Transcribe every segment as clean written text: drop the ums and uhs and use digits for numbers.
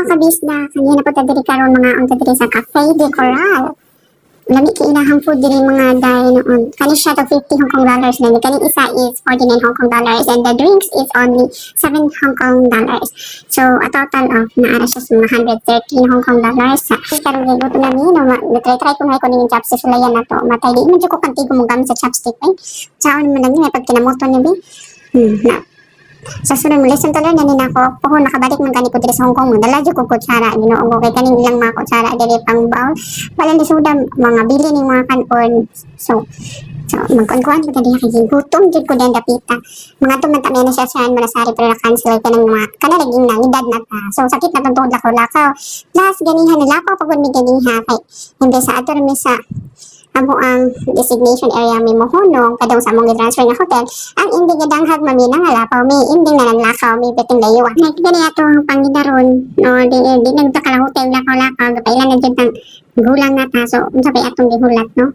mga kabisda, kanina po ta diri karon mga unta diri sa Cafe de Coral. Lami kay ilahang food diri mga day noon. Kani siya to 50 Hong Kong dollars na. Kani isa is 49 Hong Kong dollars and the drinks is only 7 Hong Kong dollars. So a total of naara siya sa mga 113 Hong Kong dollars. Sa karon gay gusto nami no try ko may kunin chopstick sila yan nato. Matay di man jud ko kantigo mo gamit sa chopstick eh. Saon man lang ni pag kinamoto ni bi. Na sa sunod mo lesson tuloy na ninako po nakabalik man gani ko diri sa Hong Kong dala jud ko kutsara Ginoo ko kay kaning ilang mga kutsara diri pang bawl wala ni suda mga bili ni mga kanon so magkuan ko diri kay gutom jud ko den dapita mga tuman na siya sa manasari pero na cancel kanang mga kana naging nang edad na ta so sakit na tong lakaw plus ganihan nilakaw pagod mi ganiha kay hindi sa ato mi sa amo ang designation area may mohonong kadong sa among transfer nga hotel ang hindi gadanghag mamina nga lapaw may ending na nanlakaw may beting layuwa like gani ato ang pangidaron no di nagtakala hotel lakaw gapailan na jud tang gulang na ta so unsa pay atong gihulat no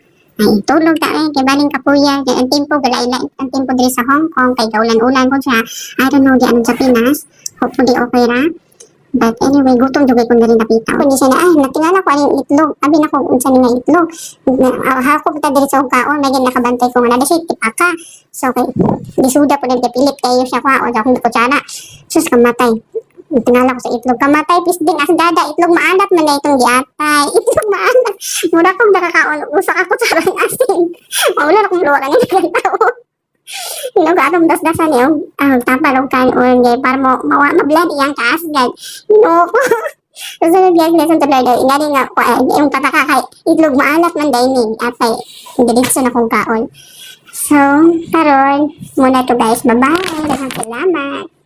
ay tulog ta kay baling kapuya kay ang tempo galaila ang tempo diri sa Hong Kong kay kaulan-ulan ko siya I don't know di anong sa Pinas hopefully okay ra. But anyway, gutom jud ko na rin napita. Kundi siya na, natingala ko aning itlog. Abi na ko unsa ni nga itlog. Hako kita diri sa kaon, may nakabantay ko nga na siya tipaka. So kay disuda po nang pilit kayo siya kwaon sa akong kutsara. Sus kamatay. Tingala ko sa itlog kamatay pis din as dada itlog maalat man na itong giatay. Itlog maalat. Mura kong nakakaon usa ka kutsara ng asin. Maulan akong luwa kanina tao. Inog atong dasdasan yung tapalog kanon gay para mo mablad iyang kaasgad. No. Susunod guys lesson tuloy daw ingani nga yung pataka kay itlog maalat man dining atay diretso na kong kaon. So karon muna to guys, bye bye, salamat.